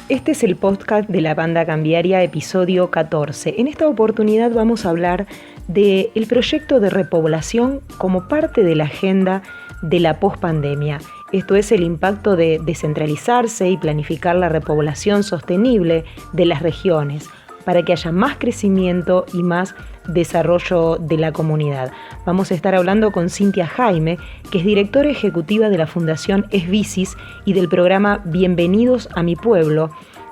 Este es el podcast de la Banda Cambiaria, episodio 14. En esta oportunidad vamos a hablar del proyecto de repoblación como parte de la agenda de la pospandemia. Esto es el impacto de descentralizarse y planificar la repoblación sostenible de las regiones para que haya más crecimiento y más desarrollo de la comunidad. Vamos a estar hablando con Cintia Jaime, que es directora ejecutiva de la Fundación Esbicis y del programa Bienvenidos a mi Pueblo,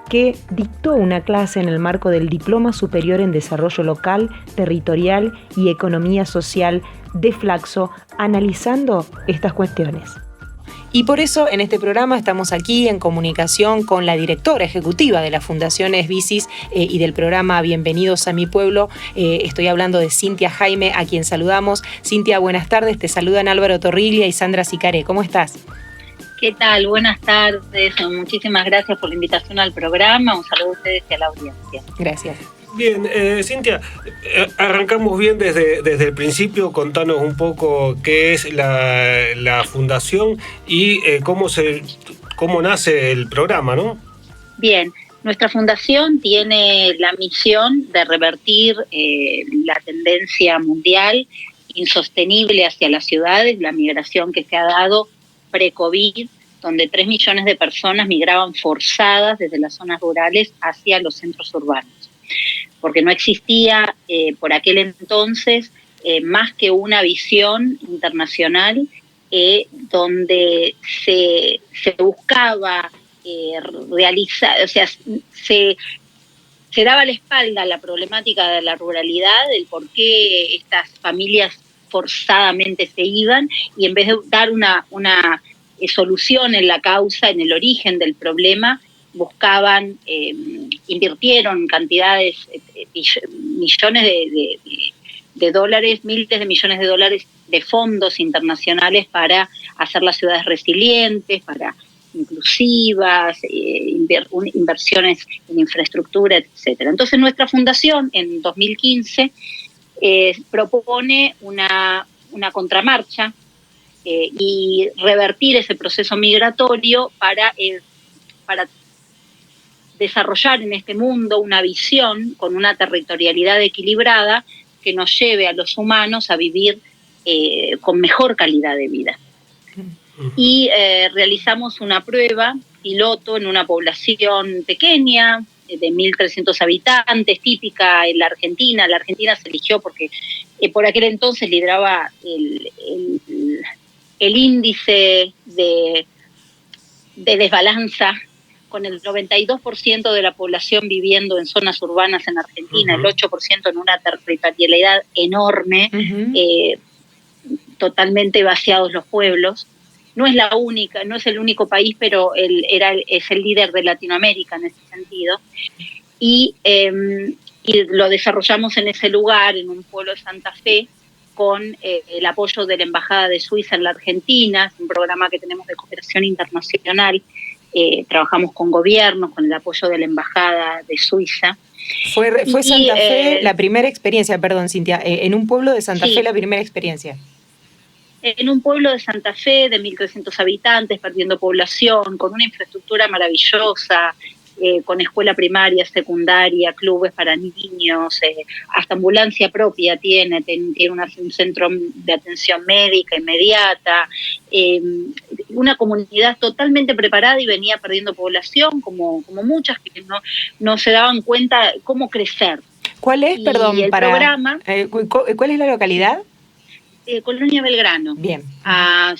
que dictó una clase en el marco del Diploma Superior en Desarrollo Local, Territorial y Economía Social de Flaxo, analizando estas cuestiones. Y por eso en este programa estamos aquí en comunicación con la directora ejecutiva de la Fundación Esbicis y del programa Bienvenidos a mi Pueblo. Estoy hablando de Cintia Jaime, a quien saludamos. Cintia, buenas tardes. Te saludan Álvaro Torriglia y Sandra Sicaré. ¿Cómo estás? ¿Qué tal? Buenas tardes. Muchísimas gracias por la invitación al programa. Un saludo a ustedes y a la audiencia. Gracias. Bien, Cintia, arrancamos bien desde el principio. Contanos un poco qué es la fundación y cómo nace el programa, ¿no? Bien, nuestra fundación tiene la misión de revertir la tendencia mundial insostenible hacia las ciudades, la migración que se ha dado pre-COVID, donde 3 millones de personas migraban forzadas desde las zonas rurales hacia los centros urbanos. Porque no existía por aquel entonces más que una visión internacional donde se buscaba realizar, o sea, se daba la espalda a la problemática de la ruralidad, el por qué estas familias forzadamente se iban, y en vez de dar una solución en la causa, en el origen del problema, buscaban, invirtieron cantidades, millones de dólares, miles de millones de dólares de fondos internacionales para hacer las ciudades resilientes, para inclusivas, inversiones en infraestructura, etcétera. Entonces nuestra fundación en 2015 propone una contramarcha y revertir ese proceso migratorio para desarrollar en este mundo una visión con una territorialidad equilibrada que nos lleve a los humanos a vivir con mejor calidad de vida. Y realizamos una prueba piloto en una población pequeña, de 1.300 habitantes, típica en la Argentina. La Argentina se eligió porque por aquel entonces lideraba el índice de desbalanza, con el 92% de la población viviendo en zonas urbanas en Argentina, el 8% en una territorialidad enorme, totalmente vaciados los pueblos. No es la única, no es el único país, pero es el líder de Latinoamérica en ese sentido. Y lo desarrollamos en ese lugar, en un pueblo de Santa Fe, con el apoyo de la Embajada de Suiza en la Argentina. Es un programa que tenemos de cooperación internacional. Trabajamos con gobiernos, con el apoyo de la Embajada de Suiza. Fue Santa Fe la primera experiencia, perdón, Cintia, en un pueblo de Santa Fe la primera experiencia. En un pueblo de Santa Fe de 1.300 habitantes, perdiendo población, con una infraestructura maravillosa, con escuela primaria, secundaria, clubes para niños, hasta ambulancia propia tiene un centro de atención médica inmediata, una comunidad totalmente preparada y venía perdiendo población, como muchas que no se daban cuenta cómo crecer. ¿Cuál es, programa, cuál es la localidad? Colonia Belgrano. Bien. A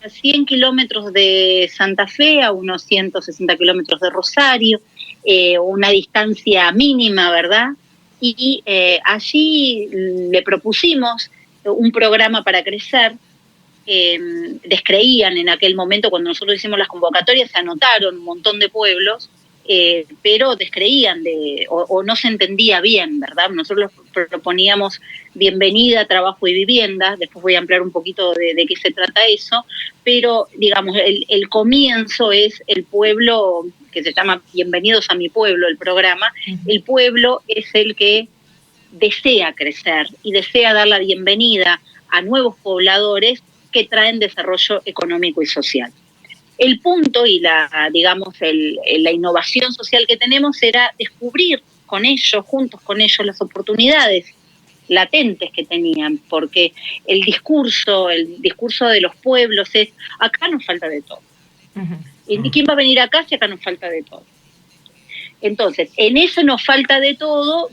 100 kilómetros de Santa Fe, a unos 160 kilómetros de Rosario, una distancia mínima, ¿verdad? Y allí le propusimos un programa para crecer. Descreían en aquel momento, cuando nosotros hicimos las convocatorias, se anotaron un montón de pueblos, pero descreían o no se entendía bien, ¿verdad? Nosotros proponíamos bienvenida, trabajo y vivienda. Después voy a ampliar un poquito de qué se trata eso, pero digamos, el comienzo es el pueblo, que se llama Bienvenidos a mi Pueblo, el programa. El pueblo es el que desea crecer y desea dar la bienvenida a nuevos pobladores que traen desarrollo económico y social. El punto y la innovación social que tenemos era descubrir con ellos, juntos con ellos, las oportunidades latentes que tenían, porque el discurso de los pueblos es: acá nos falta de todo. ¿Y quién va a venir acá si acá nos falta de todo? Entonces, en eso nos falta de todo,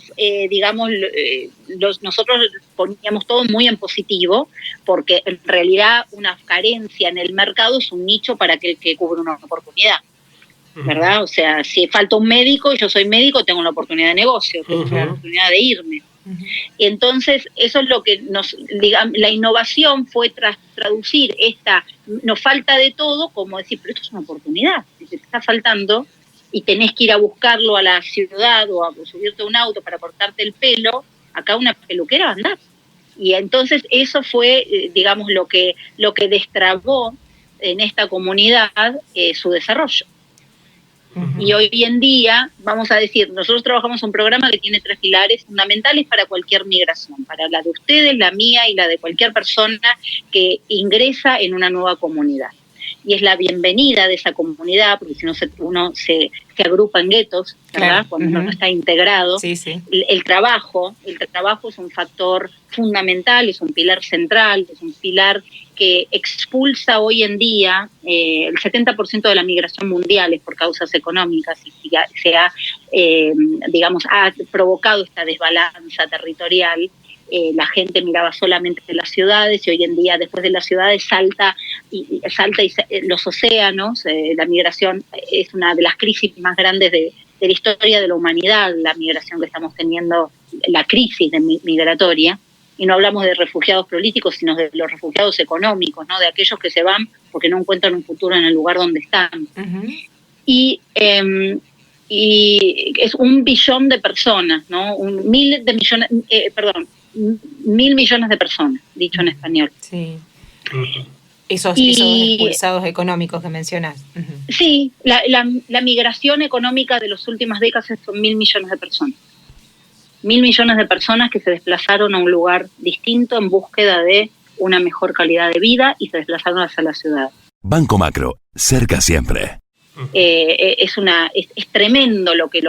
nosotros poníamos todo muy en positivo, porque en realidad una carencia en el mercado es un nicho para aquel que cubre una oportunidad, ¿verdad? O sea, si falta un médico, yo soy médico, tengo una oportunidad de negocio, tengo una oportunidad de irme. Y entonces, eso es lo que la innovación fue traducir nos falta de todo, como decir, pero esto es una oportunidad, si te está faltando y tenés que ir a buscarlo a la ciudad o a subirte a un auto para cortarte el pelo, acá una peluquera va a andar. Y entonces eso fue, lo que destrabó en esta comunidad su desarrollo. Y hoy en día, vamos a decir, nosotros trabajamos un programa que tiene 3 pilares fundamentales para cualquier migración, para la de ustedes, la mía y la de cualquier persona que ingresa en una nueva comunidad. Y es la bienvenida de esa comunidad, porque si no uno se agrupa en guetos, ¿verdad? Claro. Cuando uno no está integrado. Sí, sí. El trabajo es un factor fundamental, es un pilar central, es un pilar que expulsa hoy en día el 70% de la migración mundial es por causas económicas y ha provocado esta desbalanza territorial. La gente miraba solamente las ciudades y hoy en día después de las ciudades salta los océanos. La migración es una de las crisis más grandes de la historia de la humanidad, la migración que estamos teniendo, la crisis migratoria. Y no hablamos de refugiados políticos, sino de los refugiados económicos, ¿no? De aquellos que se van porque no encuentran un futuro en el lugar donde están. Y es 1 billón de personas, ¿no? 1.000 millones de personas, dicho en español. Sí. Esos expulsados económicos que mencionas. Sí, la migración económica de las últimas décadas son 1.000 millones de personas. 1.000 millones de personas que se desplazaron a un lugar distinto en búsqueda de una mejor calidad de vida y se desplazaron hacia la ciudad. Banco Macro, cerca siempre. Es tremendo lo que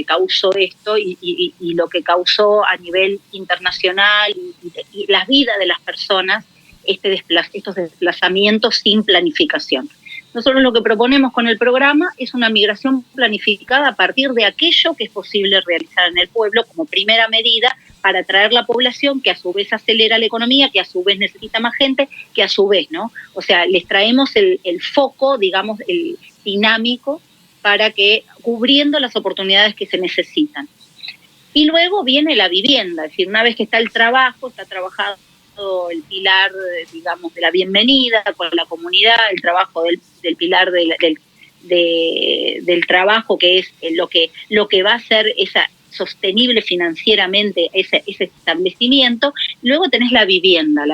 causó esto y lo que causó a nivel internacional y las vidas de las personas, estos desplazamientos sin planificación. Nosotros lo que proponemos con el programa es una migración planificada a partir de aquello que es posible realizar en el pueblo como primera medida para atraer la población, que a su vez acelera la economía, que a su vez necesita más gente, que a su vez, ¿no? O sea, les traemos el foco, digamos, el dinámico para que cubriendo las oportunidades que se necesitan. Y luego viene la vivienda, es decir, una vez que está el trabajo, está trabajado el pilar, digamos, de la bienvenida con la comunidad, el trabajo del pilar del trabajo, que es lo que va a ser esa sostenible financieramente ese establecimiento. Luego tenés la vivienda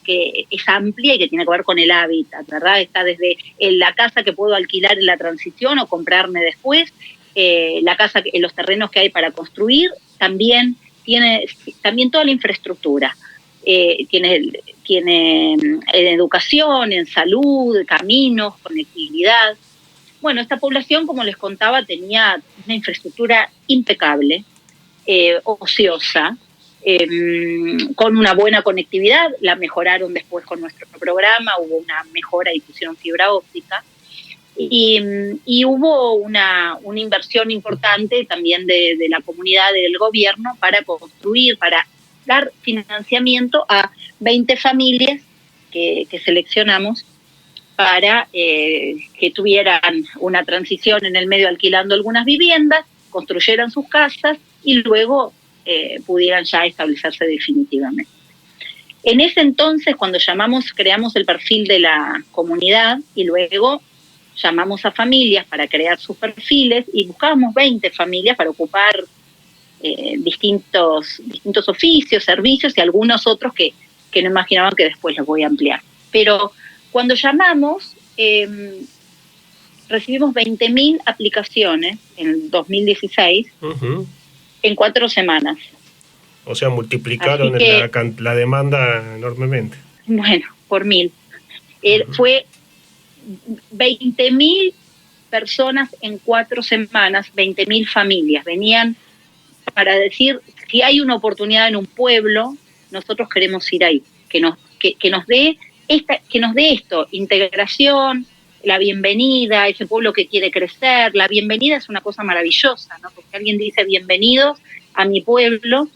que es amplia y que tiene que ver con el hábitat, ¿verdad? Está desde la casa que puedo alquilar en la transición o comprarme después, la casa, los terrenos que hay para construir, también tiene toda la infraestructura. Tiene en educación, en salud, caminos, conectividad. Bueno, esta población, como les contaba, tenía una infraestructura impecable, ociosa, con una buena conectividad. La mejoraron después con nuestro programa, hubo una mejora y pusieron fibra óptica. Y hubo una inversión importante también de la comunidad, del gobierno, para construir, para dar financiamiento a 20 familias que seleccionamos para que tuvieran una transición en el medio alquilando algunas viviendas, construyeran sus casas y luego pudieran ya establecerse definitivamente. En ese entonces, cuando creamos el perfil de la comunidad y luego llamamos a familias para crear sus perfiles y buscábamos 20 familias para ocupar distintos oficios, servicios y algunos otros que no imaginaban, que después los voy a ampliar. Pero cuando llamamos, recibimos 20.000 aplicaciones en 2016 en 4 semanas. O sea, multiplicaron la demanda enormemente. Bueno, por 1.000. Fue 20.000 personas en 4 semanas, 20.000 familias. Venían para decir, si hay una oportunidad en un pueblo, nosotros queremos ir ahí, que nos dé esto, integración, la bienvenida, ese pueblo que quiere crecer. La bienvenida es una cosa maravillosa, ¿no? Porque alguien dice bienvenidos a mi pueblo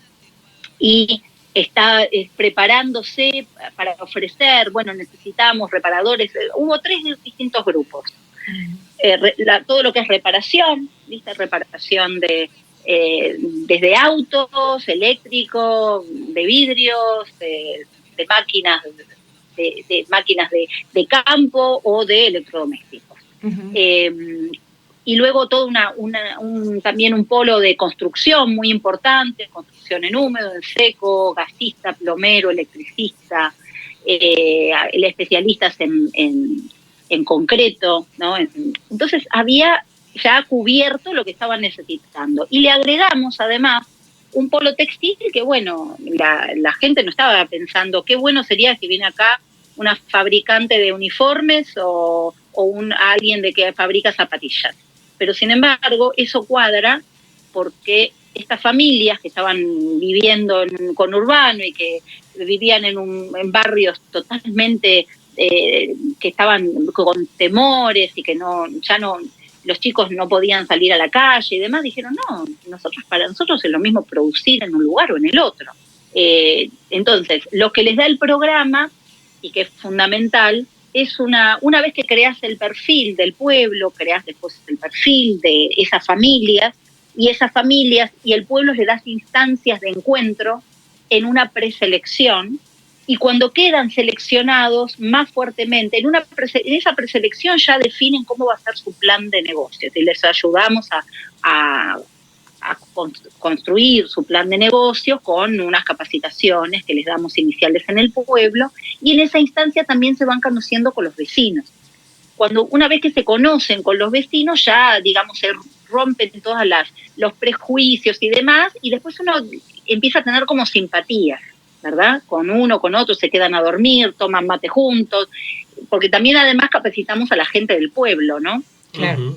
y está preparándose para ofrecer, bueno, necesitamos reparadores. Hubo 3 distintos grupos. Todo lo que es reparación, ¿viste? Reparación desde autos, eléctricos, de vidrios, de máquinas, de máquinas de campo o de electrodomésticos. Y luego todo también un polo de construcción muy importante, construcción en húmedo, en seco, gasista, plomero, electricista, especialistas en concreto, ¿no? Entonces había ya cubierto lo que estaban necesitando. Y le agregamos además un polo textil que, bueno, la gente no estaba pensando qué bueno sería que viene acá una fabricante de uniformes o alguien que fabrica zapatillas. Pero sin embargo, eso cuadra porque estas familias que estaban viviendo en conurbano y que vivían en barrios totalmente que estaban con temores y que los chicos no podían salir a la calle y demás, dijeron, no, para nosotros es lo mismo producir en un lugar o en el otro. Entonces, lo que les da el programa, y que es fundamental, es una vez que creas el perfil del pueblo, creas después el perfil de esas familias, y el pueblo le das instancias de encuentro en una preselección, y cuando quedan seleccionados más fuertemente, en esa preselección ya definen cómo va a ser su plan de negocios y les ayudamos a construir su plan de negocios con unas capacitaciones que les damos iniciales en el pueblo, y en esa instancia también se van conociendo con los vecinos. Una vez que se conocen con los vecinos, ya, digamos, se rompen todos los prejuicios y demás, y después uno empieza a tener como simpatías, ¿verdad? Con uno, con otro, se quedan a dormir, toman mate juntos, porque también además capacitamos a la gente del pueblo, ¿no? Claro.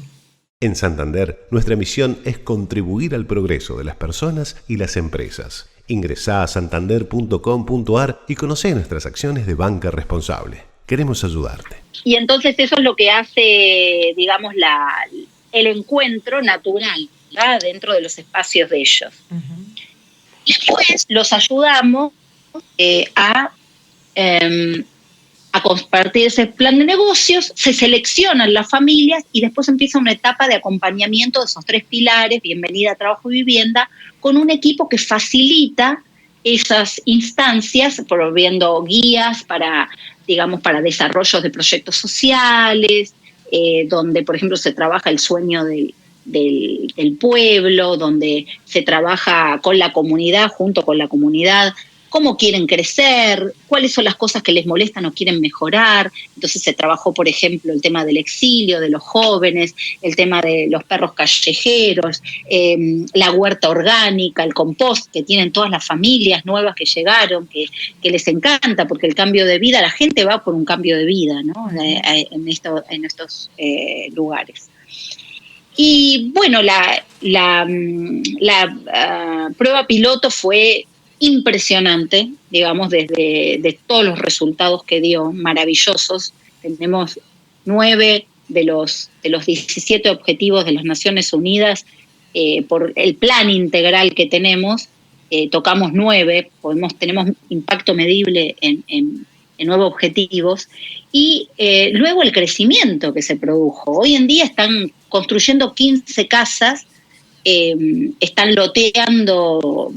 En Santander, nuestra misión es contribuir al progreso de las personas y las empresas. Ingresá a santander.com.ar y conocé nuestras acciones de banca responsable. Queremos ayudarte. Y entonces eso es lo que hace, digamos, el encuentro natural, ¿verdad? Dentro de los espacios de ellos. Y después los ayudamos a compartir ese plan de negocios, se seleccionan las familias y después empieza una etapa de acompañamiento de esos 3 pilares, bienvenida, trabajo y vivienda, con un equipo que facilita esas instancias, promoviendo guías para desarrollos de proyectos sociales, donde, por ejemplo, se trabaja el sueño del pueblo, donde se trabaja con la comunidad, junto con la comunidad, cómo quieren crecer, cuáles son las cosas que les molestan o quieren mejorar. Entonces se trabajó, por ejemplo, el tema del exilio, de los jóvenes, el tema de los perros callejeros, la huerta orgánica, el compost que tienen todas las familias nuevas que llegaron, que les encanta, porque el cambio de vida, la gente va por un cambio de vida, ¿no? En estos lugares. Y bueno, la prueba piloto fue impresionante, digamos, de todos los resultados que dio, maravillosos. Tenemos 9 de los 17 objetivos de las Naciones Unidas, por el plan integral que tenemos, tocamos 9, tenemos impacto medible en 9 objetivos, y luego el crecimiento que se produjo. Hoy en día están construyendo 15 casas, están loteando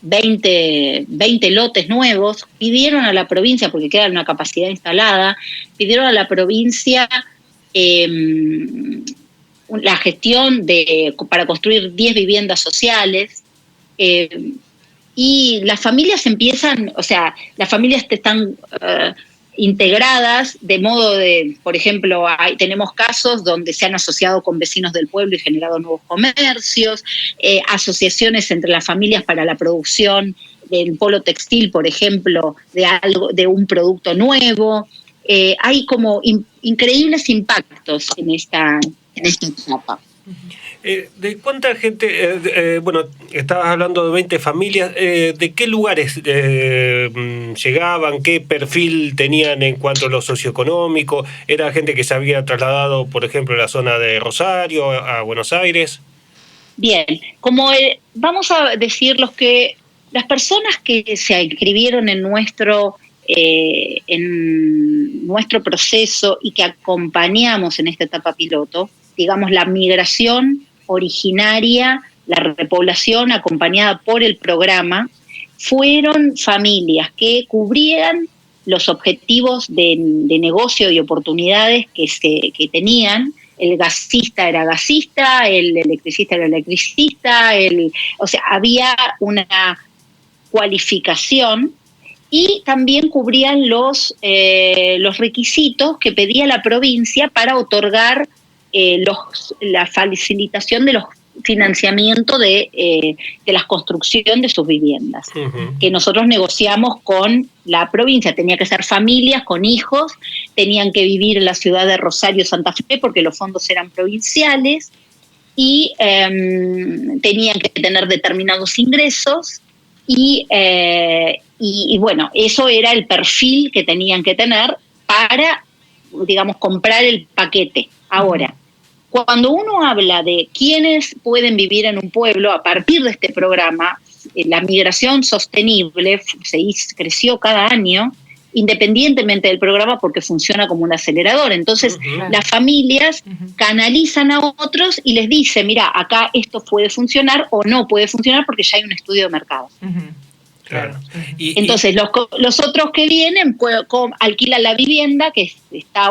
20 lotes nuevos, pidieron a la provincia, porque queda una capacidad instalada, pidieron a la provincia la gestión para construir 10 viviendas sociales, y las familias las familias están integradas, de modo de, por ejemplo, tenemos casos donde se han asociado con vecinos del pueblo y generado nuevos comercios, asociaciones entre las familias para la producción del polo textil, por ejemplo, de un producto nuevo, hay como increíbles impactos en esta etapa. ¿De cuánta gente, bueno, estabas hablando de 20 familias, de qué lugares llegaban, qué perfil tenían en cuanto a lo socioeconómico? ¿Era gente que se había trasladado, por ejemplo, a la zona de Rosario, a Buenos Aires? Bien, como vamos a decir las personas que se inscribieron en nuestro proceso y que acompañamos en esta etapa piloto, digamos la migración originaria, la repoblación acompañada por el programa, fueron familias que cubrían los objetivos de negocio y oportunidades que tenían. El gasista era gasista, el electricista era electricista, o sea, había una cualificación y también cubrían los requisitos que pedía la provincia para otorgar la facilitación de los financiamiento de la construcción de sus viviendas, que nosotros negociamos con la provincia. Tenía que ser familias con hijos, tenían que vivir en la ciudad de Rosario, Santa Fe, porque los fondos eran provinciales, y tenían que tener determinados ingresos, y bueno, eso era el perfil que tenían que tener para, digamos, comprar el paquete. Ahora, cuando uno habla de quiénes pueden vivir en un pueblo a partir de este programa, la migración sostenible creció cada año, independientemente del programa, porque funciona como un acelerador. Entonces, las familias canalizan a otros y les dicen, mira, acá esto puede funcionar o no puede funcionar porque ya hay un estudio de mercado. Claro. Entonces, los otros que vienen alquilan la vivienda, que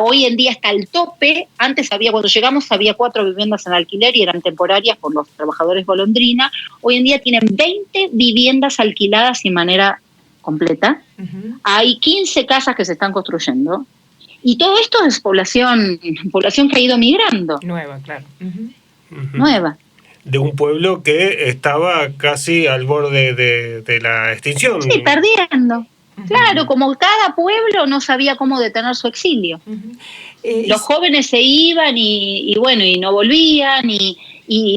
hoy en día está al tope. Antes cuando llegamos había 4 viviendas en alquiler y eran temporarias por los trabajadores golondrina. Hoy en día tienen 20 viviendas alquiladas de manera completa. Hay 15 casas que se están construyendo. Y todo esto es población que ha ido migrando. Nueva, claro. Nueva. De un pueblo que estaba casi al borde de la extinción. Sí, perdiendo. Claro, como cada pueblo no sabía cómo detener su exilio. Los jóvenes se iban y bueno, y no volvían, y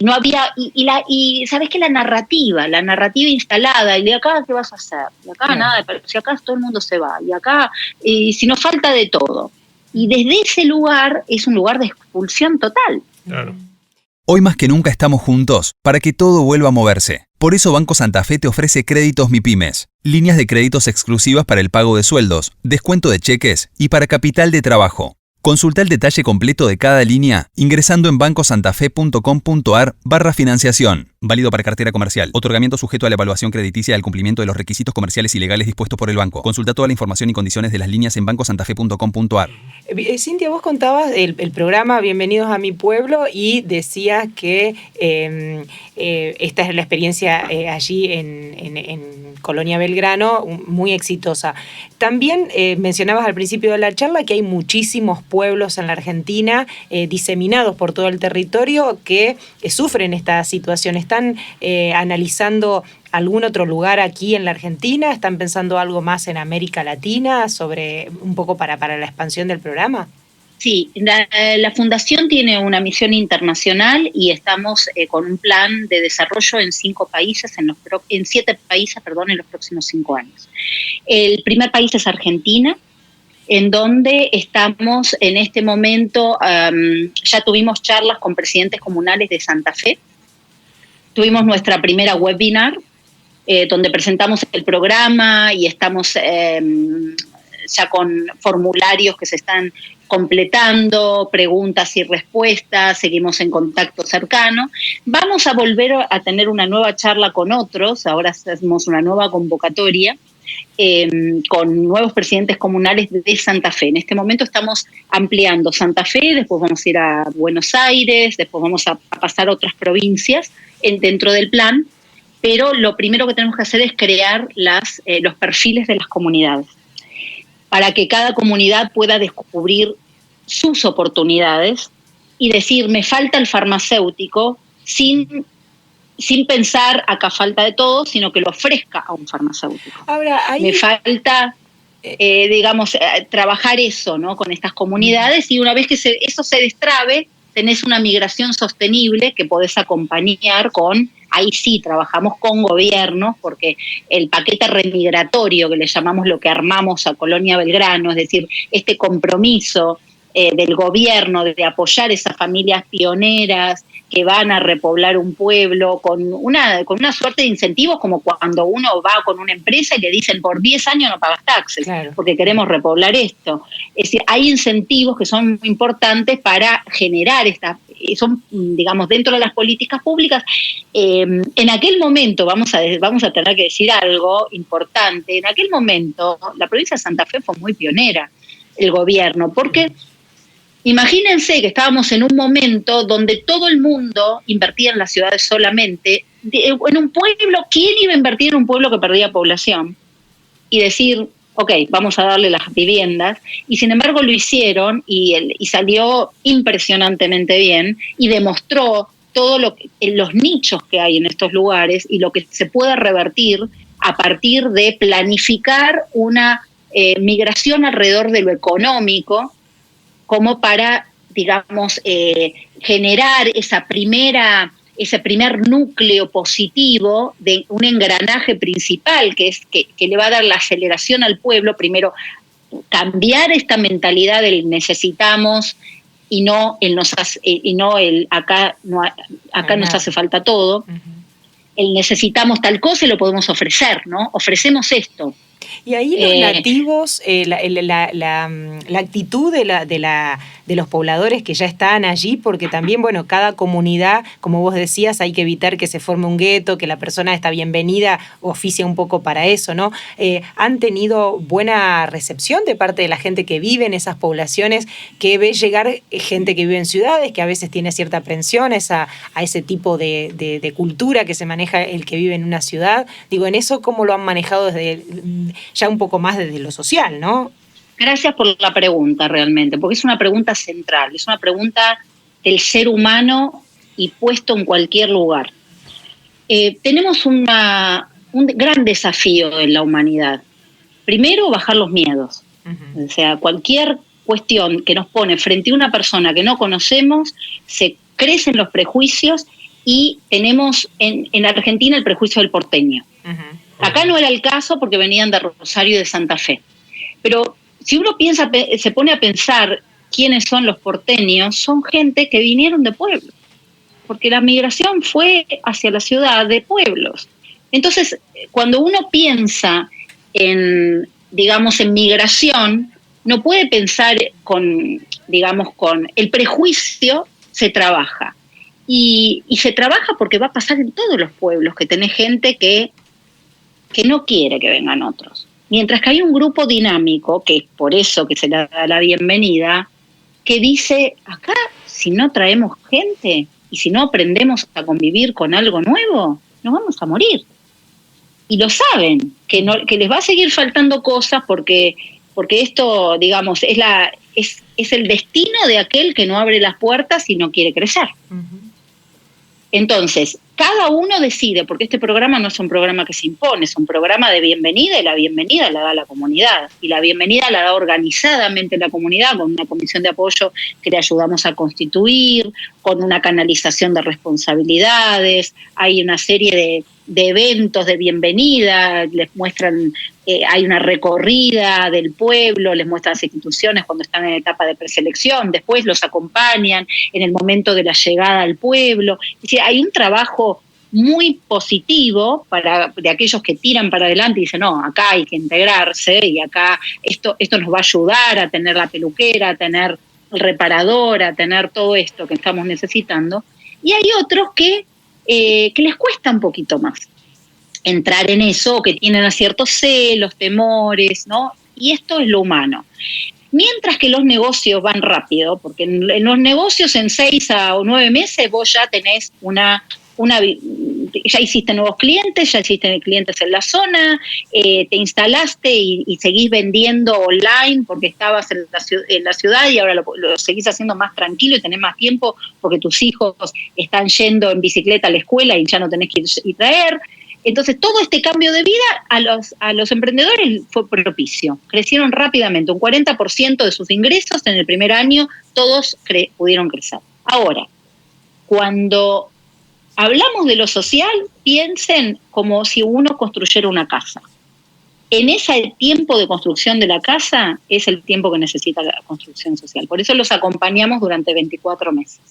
no había, y sabes que la narrativa instalada, y de acá qué vas a hacer, de acá nada, pero si acá todo el mundo se va, y acá, si nos falta de todo. Y desde ese lugar es un lugar de expulsión total. Claro. Hoy más que nunca estamos juntos para que todo vuelva a moverse. Por eso Banco Santa Fe te ofrece créditos MIPYMES, líneas de créditos exclusivas para el pago de sueldos, descuento de cheques y para capital de trabajo. Consulta el detalle completo de cada línea ingresando en bancosantafe.com.ar/financiación. Válido para cartera comercial. Otorgamiento sujeto a la evaluación crediticia al cumplimiento de los requisitos comerciales y legales dispuestos por el banco. Consulta toda la información y condiciones de las líneas en bancosantafe.com.ar. Cintia, vos contabas el programa Bienvenidos a mi pueblo y decías que esta es la experiencia allí en Colonia Belgrano, muy exitosa. También mencionabas al principio de la charla que hay muchísimos pueblos en la Argentina diseminados por todo el territorio que sufren esta situación. ¿Están analizando algún otro lugar aquí en la Argentina? ¿Están pensando algo más en América Latina sobre un poco para la expansión del programa? Sí, la Fundación tiene una misión internacional y estamos con un plan de desarrollo en 7 países, en los próximos 5 años. El primer país es Argentina, en donde estamos en este momento, ya tuvimos charlas con presidentes comunales de Santa Fe, tuvimos nuestra primera webinar, donde presentamos el programa y estamos ya con formularios que se están completando, preguntas y respuestas, seguimos en contacto cercano. Vamos a volver a tener una nueva charla con otros, ahora hacemos una nueva convocatoria, con nuevos presidentes comunales de Santa Fe. En este momento estamos ampliando Santa Fe, después vamos a ir a Buenos Aires, después vamos a pasar a otras provincias dentro del plan, pero lo primero que tenemos que hacer es crear los perfiles de las comunidades, para que cada comunidad pueda descubrir sus oportunidades y decir, me falta el farmacéutico, sin pensar acá falta de todo, sino que lo ofrezca a un farmacéutico. Ahora, me falta trabajar eso, ¿no? Con estas comunidades, y una vez que eso se destrabe, tenés una migración sostenible que podés acompañar con, ahí sí, trabajamos con gobiernos, porque el paquete remigratorio, que le llamamos lo que armamos a Colonia Belgrano, es decir, este compromiso del gobierno de apoyar esas familias pioneras que van a repoblar un pueblo con una suerte de incentivos, como cuando uno va con una empresa y le dicen por 10 años no pagas taxes, claro, porque queremos repoblar esto. Es decir, hay incentivos que son muy importantes para generar son, digamos, dentro de las políticas públicas. En aquel momento, vamos a tener que decir algo importante, en aquel momento la provincia de Santa Fe fue muy pionera, el gobierno, porque imagínense que estábamos en un momento donde todo el mundo invertía en las ciudades solamente. En un pueblo, ¿quién iba a invertir en un pueblo que perdía población? Y decir, ok, vamos a darle las viviendas. Y sin embargo lo hicieron y salió impresionantemente bien y demostró todos los nichos que hay en estos lugares y lo que se puede revertir a partir de planificar una migración alrededor de lo económico, como para, digamos, generar ese primer núcleo positivo de un engranaje principal que le va a dar la aceleración al pueblo. Primero, cambiar esta mentalidad del necesitamos y no el acá nos hace falta todo. Uh-huh. El necesitamos tal cosa y lo podemos ofrecer, ¿no? Ofrecemos esto. Y ahí los nativos, la actitud de los pobladores que ya están allí, porque también, bueno, cada comunidad, como vos decías, hay que evitar que se forme un gueto, que la persona está bienvenida, oficia un poco para eso, ¿no? ¿Han tenido buena recepción de parte de la gente que vive en esas poblaciones, que ve llegar gente que vive en ciudades, que a veces tiene cierta aprensión a ese tipo de cultura que se maneja el que vive en una ciudad? Digo, en eso, ¿cómo lo han manejado ya un poco más desde lo social, ¿no? Gracias por la pregunta, realmente, porque es una pregunta central, es una pregunta del ser humano y puesto en cualquier lugar. Tenemos un gran desafío en la humanidad. Primero, bajar los miedos. Uh-huh. O sea, cualquier cuestión que nos pone frente a una persona que no conocemos, se crecen los prejuicios y tenemos en Argentina el prejuicio del porteño. Uh-huh. Acá no era el caso porque venían de Rosario y de Santa Fe. Pero si uno se pone a pensar quiénes son los porteños, son gente que vinieron de pueblos, porque la migración fue hacia la ciudad de pueblos. Entonces, cuando uno piensa en migración, no puede pensar con el prejuicio. Se trabaja. Y se trabaja porque va a pasar en todos los pueblos, que tenés gente que no quiere que vengan otros. Mientras que hay un grupo dinámico, que es por eso que se le da la bienvenida, que dice, acá si no traemos gente y si no aprendemos a convivir con algo nuevo, nos vamos a morir. Y lo saben, que les va a seguir faltando cosas porque esto, digamos, es el destino de aquel que no abre las puertas y no quiere crecer. Uh-huh. Entonces, cada uno decide, porque este programa no es un programa que se impone, es un programa de bienvenida, y la bienvenida la da la comunidad, y la bienvenida la da organizadamente la comunidad, con una comisión de apoyo que le ayudamos a constituir, con una canalización de responsabilidades. Hay una serie de eventos de bienvenida, les muestran, hay una recorrida del pueblo, les muestran las instituciones cuando están en etapa de preselección, después los acompañan en el momento de la llegada al pueblo. Es decir, hay un trabajo muy positivo de aquellos que tiran para adelante y dicen, no, acá hay que integrarse y acá esto nos va a ayudar a tener la peluquera, a tener el reparador, a tener todo esto que estamos necesitando. Y hay otros que les cuesta un poquito más entrar en eso, que tienen ciertos celos, temores, ¿no? Y esto es lo humano. Mientras que los negocios van rápido, porque en los negocios en 6 o 9 meses vos ya tenés ya hiciste nuevos clientes, ya hiciste clientes en la zona, te instalaste y seguís vendiendo online porque estabas en la ciudad y ahora lo seguís haciendo más tranquilo y tenés más tiempo porque tus hijos están yendo en bicicleta a la escuela y ya no tenés que ir y traer. Entonces, todo este cambio de vida a los emprendedores fue propicio. Crecieron rápidamente, un 40% de sus ingresos en el primer año, todos pudieron crecer. Ahora, cuando hablamos de lo social, piensen como si uno construyera una casa. En ese tiempo de construcción de la casa es el tiempo que necesita la construcción social. Por eso los acompañamos durante 24 meses.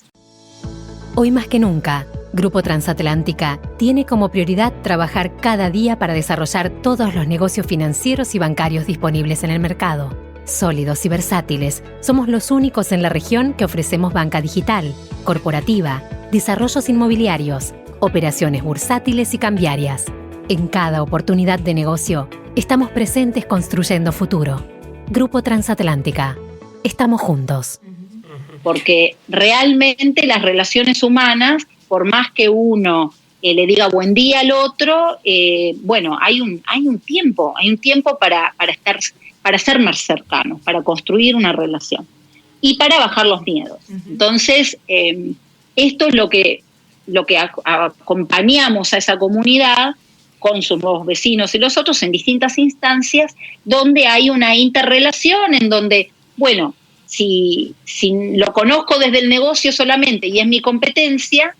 Hoy más que nunca, Grupo Transatlántica tiene como prioridad trabajar cada día para desarrollar todos los negocios financieros y bancarios disponibles en el mercado. Sólidos y versátiles, somos los únicos en la región que ofrecemos banca digital, corporativa, desarrollos inmobiliarios, operaciones bursátiles y cambiarias. En cada oportunidad de negocio, estamos presentes construyendo futuro. Grupo Transatlántica. Estamos juntos. Porque realmente las relaciones humanas, por más que uno le diga buen día al otro, hay un tiempo para ser más cercanos, para construir una relación y para bajar los miedos. Entonces, esto es lo que acompañamos a esa comunidad con sus nuevos vecinos y los otros en distintas instancias donde hay una interrelación en donde, si lo conozco desde el negocio solamente y es mi competencia,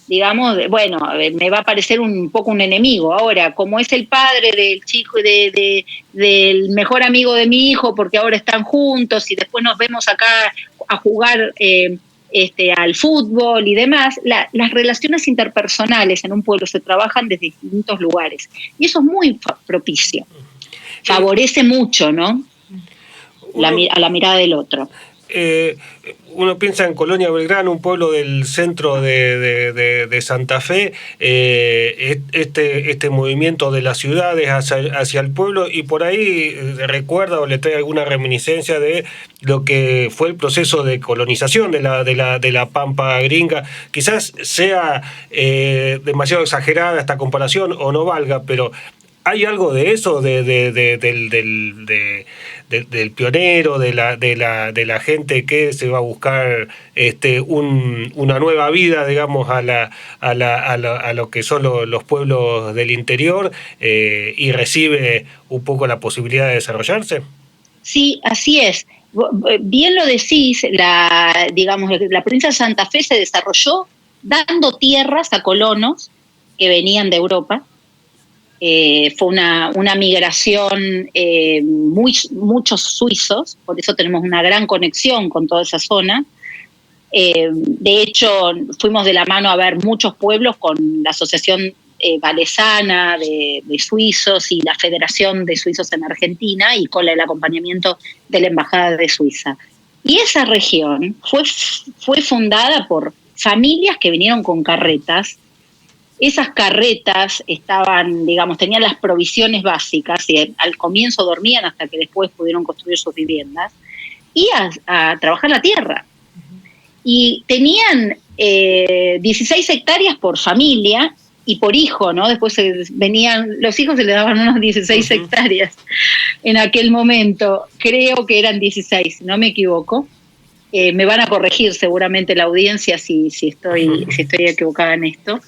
digamos, me va a parecer un poco un enemigo. Ahora, como es el padre del chico del mejor amigo de mi hijo, porque ahora están juntos y después nos vemos acá a jugar al fútbol y demás, las relaciones interpersonales en un pueblo se trabajan desde distintos lugares. Y eso es muy propicio. Favorece mucho, ¿no? A la mirada del otro. Uno piensa en Colonia Belgrano, un pueblo del centro de Santa Fe, este movimiento de las ciudades hacia el pueblo, y por ahí recuerda o le trae alguna reminiscencia de lo que fue el proceso de colonización de la Pampa gringa. Quizás sea demasiado exagerada esta comparación o no valga, pero ¿hay algo de eso, del pionero, de la gente que se va a buscar una nueva vida, digamos, a lo que son los pueblos del interior, y recibe un poco la posibilidad de desarrollarse? Sí, así es. Bien lo decís, la provincia de Santa Fe se desarrolló dando tierras a colonos que venían de Europa. Fue una migración, muchos suizos, por eso tenemos una gran conexión con toda esa zona. De hecho, fuimos de la mano a ver muchos pueblos con la Asociación Valesana de Suizos y la Federación de Suizos en Argentina, y con el acompañamiento de la Embajada de Suiza. Y esa región fue fundada por familias que vinieron con carretas. Esas carretas tenían las provisiones básicas, y al comienzo dormían hasta que después pudieron construir sus viviendas, y a trabajar la tierra. Y tenían 16 hectáreas por familia y por hijo, ¿no? Después los hijos se les daban unos 16 hectáreas en aquel momento. Creo que eran 16, si no me equivoco. Me van a corregir seguramente la audiencia si estoy equivocada en esto.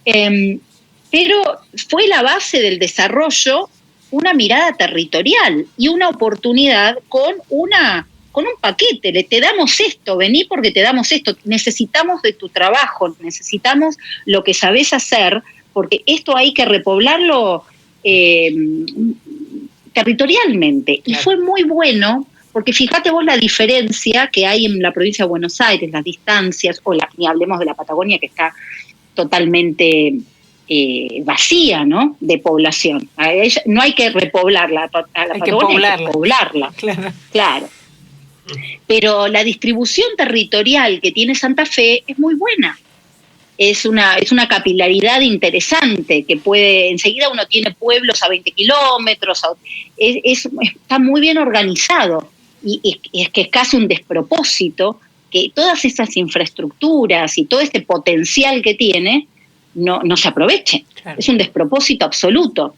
Pero fue la base del desarrollo una mirada territorial y una oportunidad con un paquete. Te damos esto, vení porque te damos esto, necesitamos de tu trabajo, necesitamos lo que sabés hacer, porque esto hay que repoblarlo territorialmente. Claro. Y fue muy bueno, porque fíjate vos la diferencia que hay en la provincia de Buenos Aires, las distancias, ni hablemos de la Patagonia, que está totalmente vacía, ¿no?, de población. No hay que repoblarla, a la Patagonia hay que poblarla. Claro. Pero la distribución territorial que tiene Santa Fe es muy buena. Es una capilaridad interesante, que enseguida uno tiene pueblos a 20 kilómetros, está muy bien organizado, y es que es casi un despropósito que todas esas infraestructuras y todo este potencial que tiene no se aprovechen. Claro. Es un despropósito absoluto.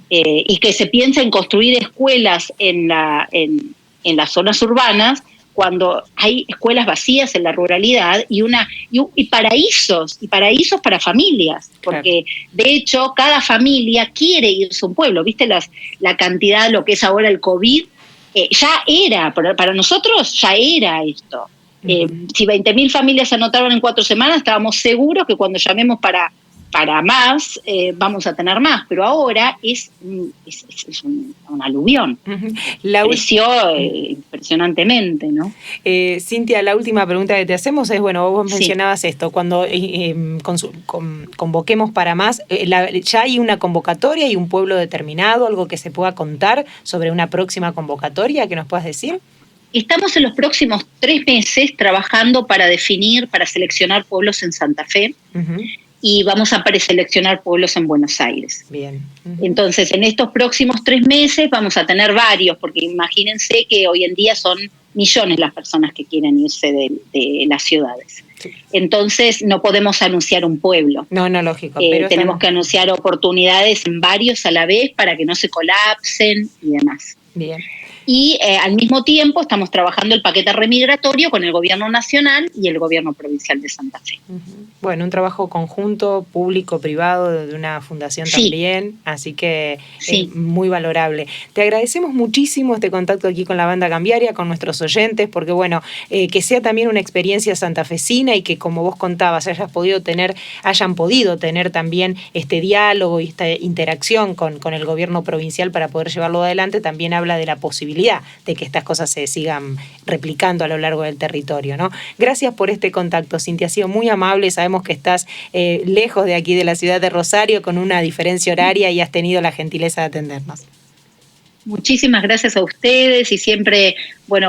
Y que se piensa en construir escuelas en las zonas urbanas cuando hay escuelas vacías en la ruralidad y paraísos para familias, porque de hecho cada familia quiere irse a un pueblo. ¿Viste la cantidad, lo que es ahora el COVID? Ya era, para nosotros ya era esto. Si 20.000 familias se anotaron en 4 semanas, estábamos seguros que cuando llamemos para más, vamos a tener más, pero ahora es un aluvión. Creció impresionantemente, Cintia, la última pregunta que te hacemos es, vos mencionabas esto, cuando convoquemos para más, ¿ya hay una convocatoria y un pueblo determinado, algo que se pueda contar sobre una próxima convocatoria que nos puedas decir? Estamos en los próximos 3 meses trabajando para seleccionar pueblos en Santa Fe. Y vamos a preseleccionar pueblos en Buenos Aires. Bien. Entonces, en estos próximos 3 meses vamos a tener varios, porque imagínense que hoy en día son millones las personas que quieren irse de las ciudades. Sí. Entonces, no podemos anunciar un pueblo. No, lógico. Pero tenemos que anunciar oportunidades en varios a la vez para que no se colapsen y demás. Bien. Y al mismo tiempo estamos trabajando el paquete remigratorio con el gobierno nacional y el gobierno provincial de Santa Fe. Bueno, un trabajo conjunto, público-privado, de una fundación también, así que es muy valorable. Te agradecemos muchísimo este contacto aquí con la Banda Cambiaria, con nuestros oyentes, porque que sea también una experiencia santafesina y que, como vos contabas, hayan podido tener también este diálogo y esta interacción con el gobierno provincial para poder llevarlo adelante, también habla de la posibilidad de que estas cosas se sigan replicando a lo largo del territorio, ¿no? Gracias por este contacto, Cintia, ha sido muy amable, sabemos que estás lejos de aquí de la ciudad de Rosario con una diferencia horaria y has tenido la gentileza de atendernos. Muchísimas gracias a ustedes y siempre,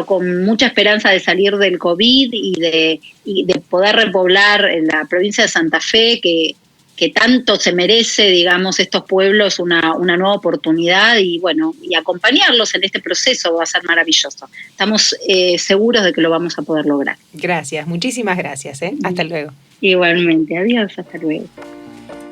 con mucha esperanza de salir del COVID y de poder repoblar en la provincia de Santa Fe, que tanto se merece, estos pueblos una nueva oportunidad y acompañarlos en este proceso va a ser maravilloso. Estamos seguros de que lo vamos a poder lograr. Gracias, muchísimas gracias. Hasta luego. Igualmente, adiós, hasta luego.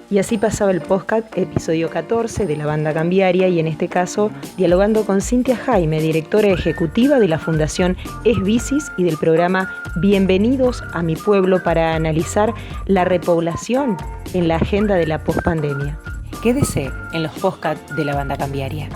Y así pasaba el podcast episodio 14 de la Banda Cambiaria y en este caso dialogando con Cintia Jaime, directora ejecutiva de la Fundación ESBICIS y del programa Bienvenidos a mi pueblo para analizar la repoblación en la agenda de la pospandemia. Quédese en los podcasts de la Banda Cambiaria.